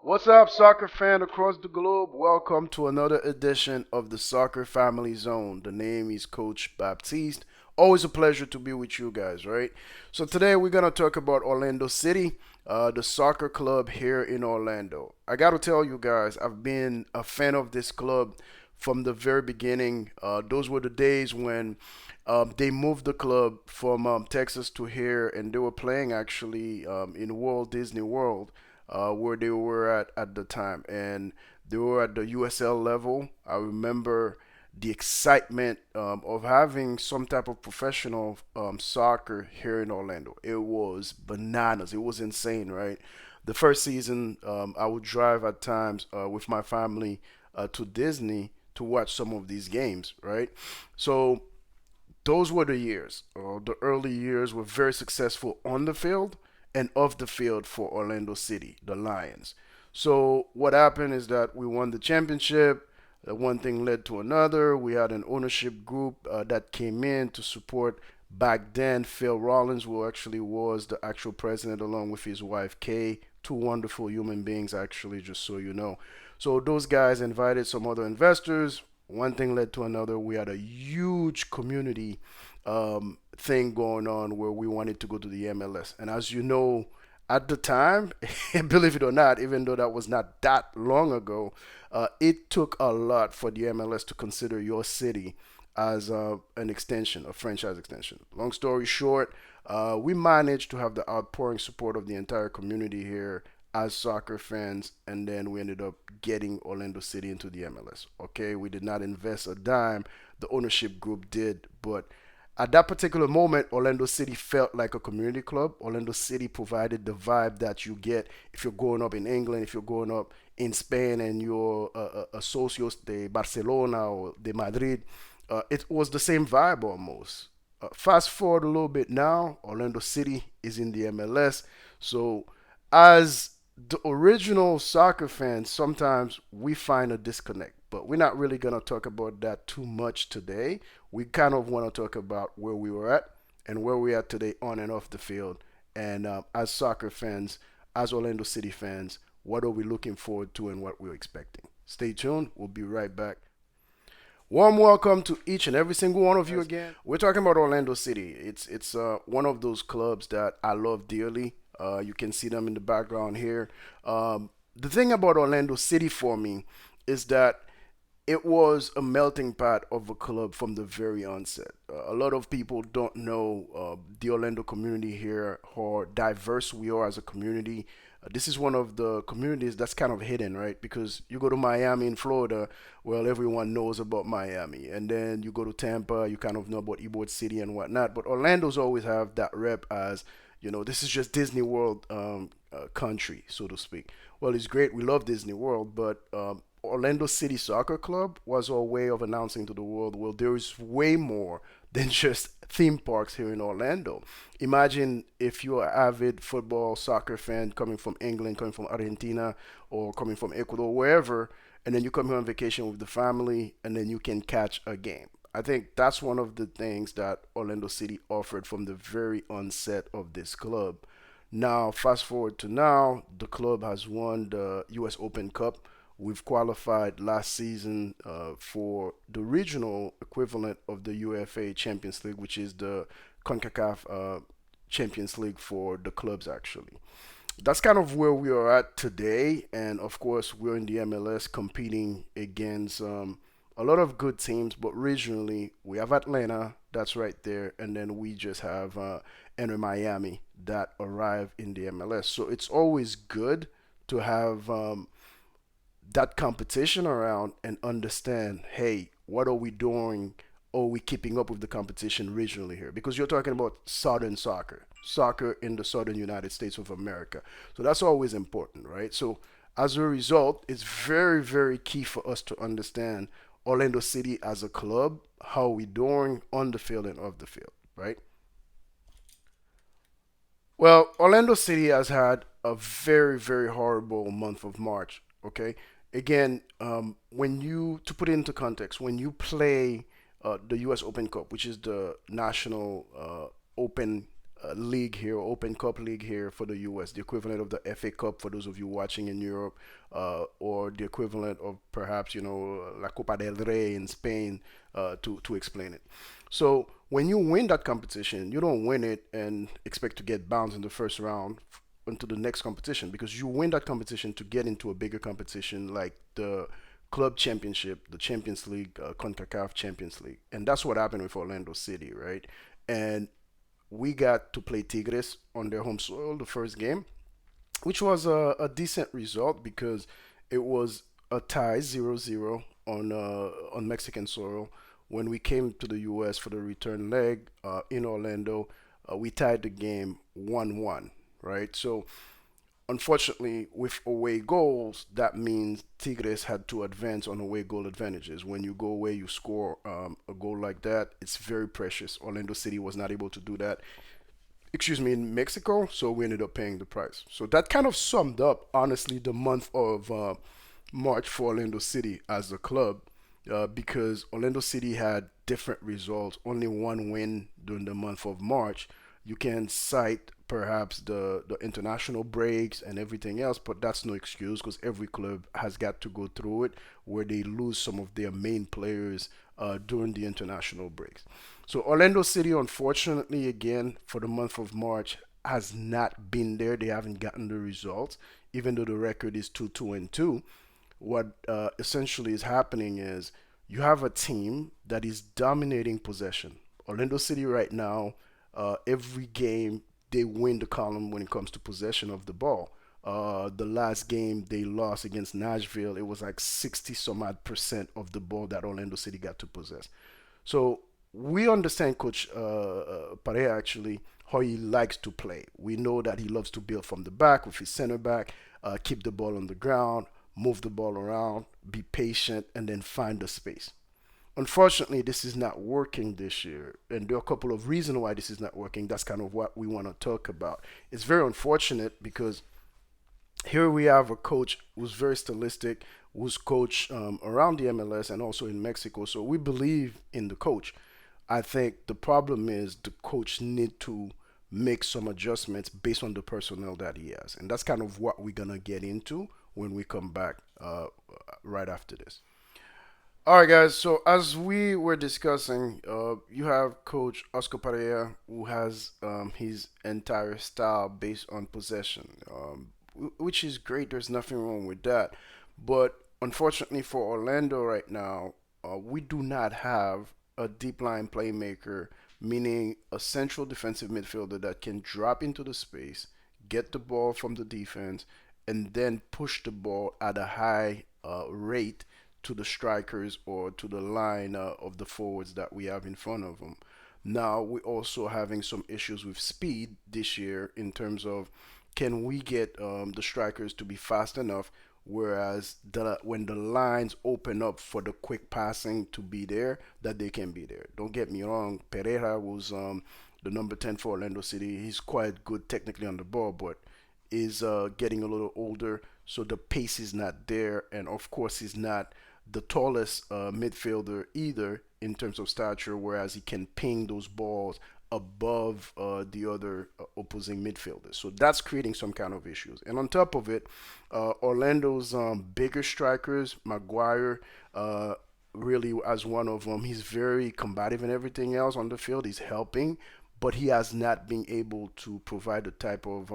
What's up, soccer fan across the globe? Welcome to another edition of the Soccer Family Zone. The name is Coach Baptiste. Always a pleasure to be with you guys, right? So today we're gonna talk about Orlando City, the soccer club here in Orlando. I gotta tell you guys, I've been a fan of this club from the very beginning. Those were the days when they moved the club from Texas to here, and they were playing actually in Walt Disney World where they were at the time, and they were at the USL level. I remember the excitement of having some type of professional soccer here in Orlando. It was bananas. It was insane, right? The first season, I would drive at times with my family to Disney to watch some of these games, right? So those were the years. The early years were very successful on the field and off the field for Orlando City, the Lions. So what happened is that we won the championship. One thing led to another. We had an ownership group that came in to support back then Phil Rollins, who actually was the actual president, along with his wife Kay. Two wonderful human beings, actually, just so you know. So those guys invited some other investors. One thing led to another. We had a huge community thing going on where we wanted to go to the MLS. And as you know, at the time, believe it or not, even though that was not that long ago, it took a lot for the MLS to consider your city as an extension, a franchise extension. Long story short, we managed to have the outpouring support of the entire community here as soccer fans, and then we ended up getting Orlando City into the MLS. Okay, we did not invest a dime, the ownership group did, but at that particular moment, Orlando City felt like a community club. Orlando City provided the vibe that you get if you're growing up in England, if you're growing up in Spain, and you're a socios de Barcelona or de Madrid. It was the same vibe almost. Fast forward a little bit now, Orlando City is in the MLS. So, as the original soccer fans, sometimes we find a disconnect, but we're not really going to talk about that too much today. We kind of want to talk about where we were at and where we're at today on and off the field. And as soccer fans, as Orlando City fans, what are we looking forward to and what we're expecting? Stay tuned. We'll be right back. Warm welcome to each and every single one of you again. We're talking about Orlando City. It's one of those clubs that I love dearly. You can see them in the background here. The thing about Orlando City for me is that it was a melting pot of a club from the very onset. A lot of people don't know the Orlando community here, how diverse we are as a community. This is one of the communities that's kind of hidden, right? Because you go to Miami in Florida, well, everyone knows about Miami. And then you go to Tampa, you kind of know about Ybor City and whatnot. But Orlando's always have that rep as, this is just Disney World country, so to speak. Well, it's great. We love Disney World, but Orlando City Soccer Club was our way of announcing to the world, well, there is way more than just theme parks here in Orlando. Imagine if you're an avid football soccer fan coming from England, coming from Argentina, or coming from Ecuador, wherever, and then you come here on vacation with the family, and then you can catch a game. I think that's one of the things that Orlando City offered from the very onset of this club. Now, fast forward to now, the club has won the U.S. Open Cup. We've qualified last season for the regional equivalent of the UEFA Champions League, which is the CONCACAF Champions League for the clubs, actually. That's kind of where we are at today. And of course, we're in the MLS competing against a lot of good teams, but regionally, we have Atlanta, that's right there. And then we just have Enter Miami that arrive in the MLS. So it's always good to have that competition around and understand, hey, what are we doing? Are we keeping up with the competition regionally here? Because you're talking about southern soccer, soccer in the southern United States of America. So that's always important, right? So as a result, it's very, very key for us to understand Orlando City as a club, how we doing on the field and off the field, right? Well, Orlando City has had a very, very horrible month of March. Okay, again, when you to put it into context, when you play the U.S. Open Cup, which is the national open league here, Open Cup league here for the US, the equivalent of the FA Cup for those of you watching in Europe, or the equivalent of perhaps La Copa del Rey in Spain, to explain it. So when you win that competition, you don't win it and expect to get bounced in the first round into the next competition, because you win that competition to get into a bigger competition like the club championship, the Champions League, CONCACAF Champions League, and that's what happened with Orlando City, right? And we got to play Tigres on their home soil the first game, which was a decent result because it was a tie 0-0 on Mexican soil. When we came to the U.S. for the return leg in Orlando, we tied the game 1-1, right? So unfortunately, with away goals, that means Tigres had to advance on away goal advantages. When you go away, you score a goal like that, it's very precious. Orlando City was not able to do that, in Mexico, so we ended up paying the price. So that kind of summed up, honestly, the month of March for Orlando City as a club, because Orlando City had different results, only one win during the month of March. You can cite perhaps the international breaks and everything else, but that's no excuse because every club has got to go through it where they lose some of their main players during the international breaks. So Orlando City, unfortunately, again for the month of March, has not been there. They haven't gotten the results, even though the record is 2-2. What essentially is happening is you have a team that is dominating possession. Orlando City right now, every game they win the column when it comes to possession of the ball. The last game they lost against Nashville, it was like 60 some odd percent of the ball that Orlando City got to possess. So we understand Coach Pareja actually how he likes to play. We know that he loves to build from the back with his center back, keep the ball on the ground, move the ball around, be patient, and then find the space. Unfortunately, this is not working this year, and there are a couple of reasons why this is not working. That's kind of what we want to talk about. It's very unfortunate because here we have a coach who's very stylistic, who's coached around the MLS and also in Mexico. So we believe in the coach. I think the problem is the coach need to make some adjustments based on the personnel that he has, and that's kind of what we're gonna get into when we come back right after this. All right, guys. So as we were discussing, you have Coach Oscar Pareja, who has his entire style based on possession, which is great. There's nothing wrong with that. But unfortunately for Orlando right now, we do not have a deep line playmaker, meaning a central defensive midfielder that can drop into the space, get the ball from the defense, and then push the ball at a high rate to the strikers or to the line of the forwards that we have in front of them. Now we're also having some issues with speed this year in terms of can we get the strikers to be fast enough, whereas when the lines open up for the quick passing to be there, that they can be there. Don't get me wrong, Pereira was the number 10 for Orlando City. He's quite good technically on the ball, but is getting a little older, so the pace is not there, and of course he's not the tallest midfielder either in terms of stature, whereas he can ping those balls above the other opposing midfielders. So that's creating some kind of issues. And on top of it, Orlando's bigger strikers, Maguire, really as one of them, he's very combative and everything else on the field. He's helping, but he has not been able to provide the type of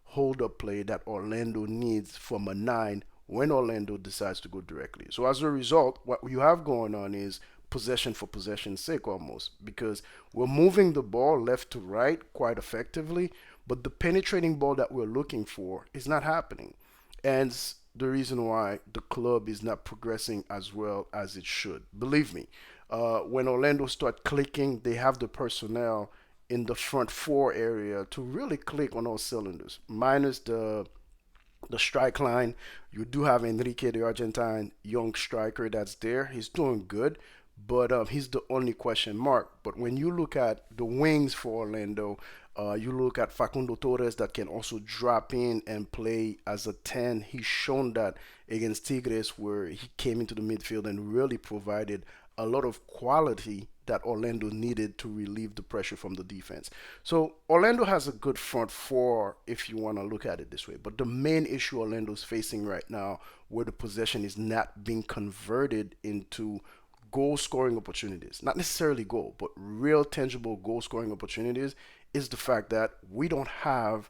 hold up play that Orlando needs from a nine when Orlando decides to go directly. So as a result, what you have going on is possession for possession's sake almost, because we're moving the ball left to right quite effectively, but the penetrating ball that we're looking for is not happening. And the reason why the club is not progressing as well as it should. Believe me, when Orlando start clicking, they have the personnel in the front four area to really click on all cylinders, minus the strike line. You do have Enrique, the Argentine young striker that's there. He's doing good, but he's the only question mark. But when you look at the wings for Orlando, you look at Facundo Torres that can also drop in and play as a 10. He's shown that against Tigres, where he came into the midfield and really provided a lot of quality that Orlando needed to relieve the pressure from the defense. So Orlando has a good front four if you want to look at it this way. But the main issue Orlando's facing right now, where the possession is not being converted into goal scoring opportunities, not necessarily goal, but real tangible goal scoring opportunities, is the fact that we don't have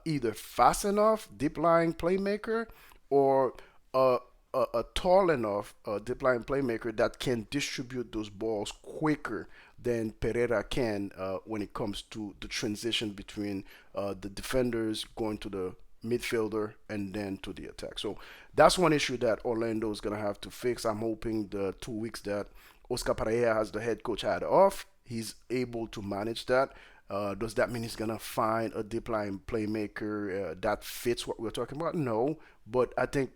either fast enough deep lying playmaker or a, a tall enough deep line playmaker that can distribute those balls quicker than Pereira can when it comes to the transition between the defenders going to the midfielder and then to the attack. So that's one issue that Orlando is going to have to fix. I'm hoping the 2 weeks that Oscar Pareja has the head coach had off, he's able to manage that. Does that mean he's gonna find a deep line playmaker that fits what we're talking about? No, but I think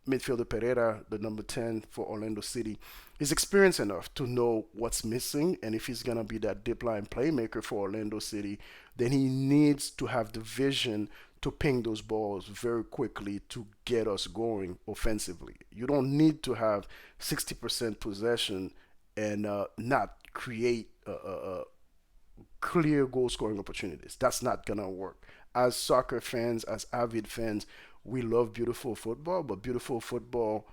midfielder Pereira, the number 10 for Orlando City, is experienced enough to know what's missing, and if he's gonna be that deep line playmaker for Orlando City, then he needs to have the vision to ping those balls very quickly to get us going offensively. You don't need to have 60% possession and not create clear goal scoring opportunities. That's not gonna work. As soccer fans, as avid fans, we love beautiful football, but beautiful football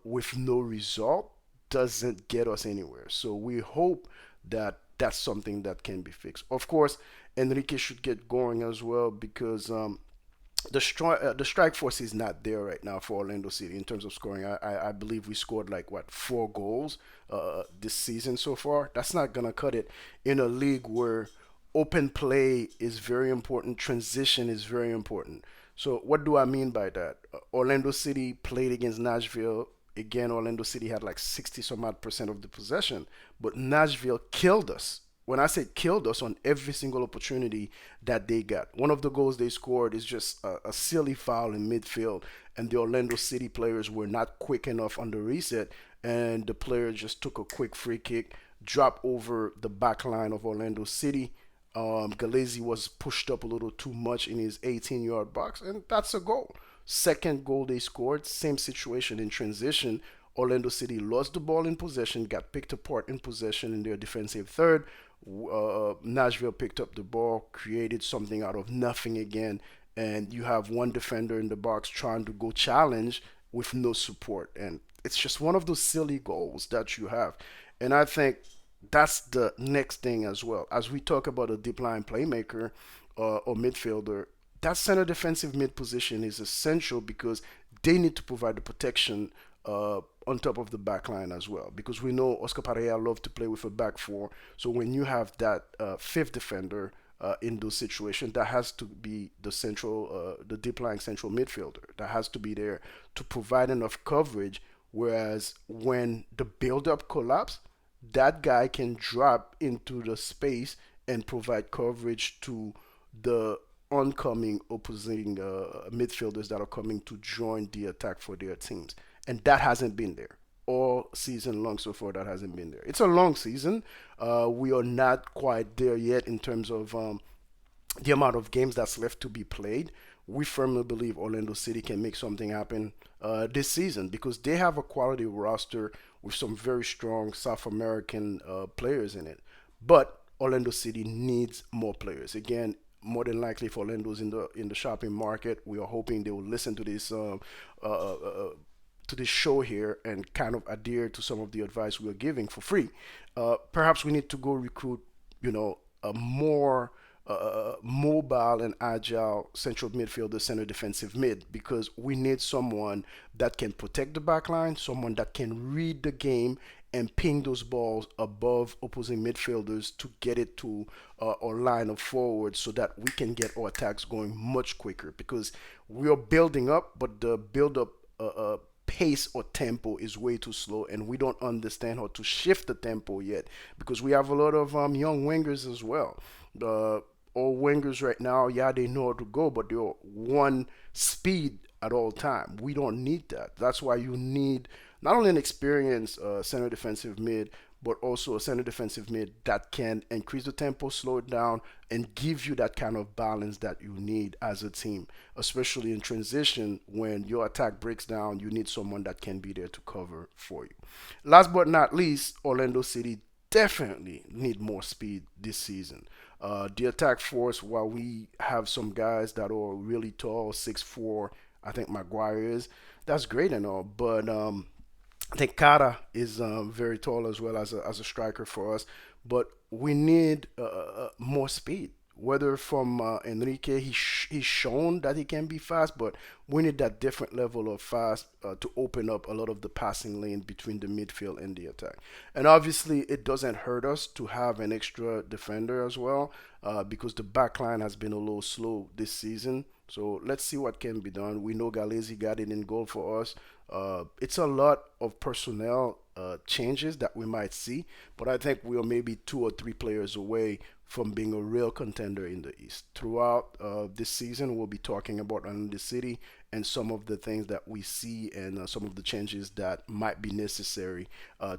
with no result doesn't get us anywhere. So we hope that that's something that can be fixed. Of course, Enrique should get going as well because the strike force is not there right now for Orlando City in terms of scoring. I believe we scored like what 4 goals this season so far. That's not gonna cut it in a league where open play is very important, transition is very important. So what do I mean by that? Orlando City played against Nashville. Again, Orlando City had like 60 some odd percent of the possession, but Nashville killed us. When I say killed us on every single opportunity that they got. One of the goals they scored is just a silly foul in midfield, and the Orlando City players were not quick enough on the reset, and the player just took a quick free kick, dropped over the back line of Orlando City. Galazi was pushed up a little too much in his 18-yard box, and that's a goal. Second goal they scored, same situation in transition. Orlando City lost the ball in possession, got picked apart in possession in their defensive third. Nashville picked up the ball, created something out of nothing again, and you have one defender in the box trying to go challenge with no support. And it's just one of those silly goals that you have. And I think that's the next thing as well. As we talk about a deep line playmaker or midfielder, that center defensive mid position is essential because they need to provide the protection on top of the back line as well. Because we know Oscar Pareja loves to play with a back four. So when you have that fifth defender in those situations, that has to be the deep lying central midfielder. That has to be there to provide enough coverage. Whereas when the build up collapse, that guy can drop into the space and provide coverage to the oncoming opposing midfielders that are coming to join the attack for their teams. And that hasn't been there all season long so far. That hasn't been there. It's a long season. We are not quite there yet in terms of the amount of games that's left to be played. We firmly believe Orlando City can make something happen this season because they have a quality roster with some very strong South American players in it. But Orlando City needs more players. Again, more than likely, if Orlando's in the shopping market, we are hoping they will listen uh, uh, uh, to this show here and kind of adhere to some of the advice we are giving for free. Perhaps we need to go recruit, a more mobile and agile central midfielder, center defensive mid, because we need someone that can protect the back line, someone that can read the game and ping those balls above opposing midfielders to get it to our line of forward so that we can get our attacks going much quicker because we are building up, but the build up pace or tempo is way too slow, and we don't understand how to shift the tempo yet because we have a lot of young wingers as well. All wingers right now, yeah, they know how to go, but they're one speed at all time. We don't need that. That's why you need not only an experienced center defensive mid, but also a center defensive mid that can increase the tempo, slow it down, and give you that kind of balance that you need as a team, especially in transition when your attack breaks down. You need someone that can be there to cover for you. Last but not least, Orlando City definitely need more speed this season. The attack force, while we have some guys that are really tall, 6'4", I think Maguire is, that's great and all, but I think Kara is very tall as well as a striker for us, but we need more speed. Whether from Enrique, he's shown that he can be fast, but we need that different level of fast to open up a lot of the passing lane between the midfield and the attack. And obviously, it doesn't hurt us to have an extra defender as well, because the back line has been a little slow this season. So let's see what can be done. We know Galezi got it in goal for us. It's a lot of personnel changes that we might see, but I think we are maybe 2 or 3 players away from being a real contender in the East. Throughout this season, we'll be talking about the city and some of the things that we see and some of the changes that might be necessary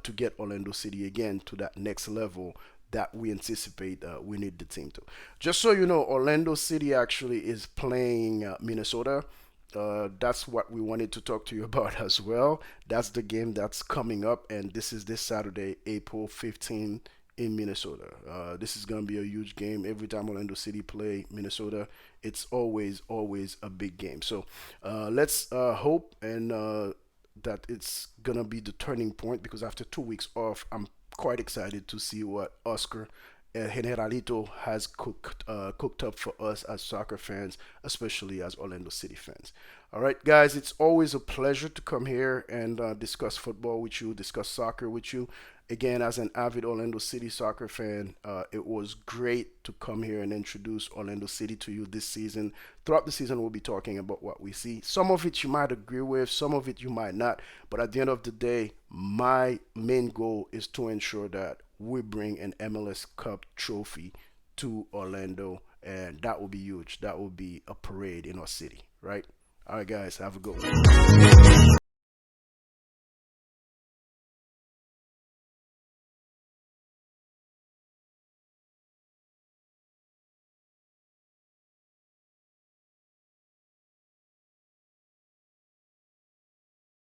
to get Orlando City again to that next level that we anticipate we need the team to. Just so you know, Orlando City actually is playing Minnesota. That's what we wanted to talk to you about as well. That's the game that's coming up, and this is this Saturday, April 15th in Minnesota. This is gonna be a huge game. Every time Orlando City play Minnesota, it's always a big game. So let's hope and that it's gonna be the turning point because after 2 weeks off, I'm quite excited to see what Oscar Generalito has cooked up for us as soccer fans, especially as Orlando City fans. All right, guys, it's always a pleasure to come here and discuss football with you, discuss soccer with you. Again, as an avid Orlando City soccer fan, it was great to come here and introduce Orlando City to you this season. Throughout the season, we'll be talking about what we see. Some of it you might agree with, some of it you might not. But at the end of the day, my main goal is to ensure that we bring an MLS Cup trophy to Orlando, and that will be huge. That will be a parade in our city, right? All right, guys, have a good one.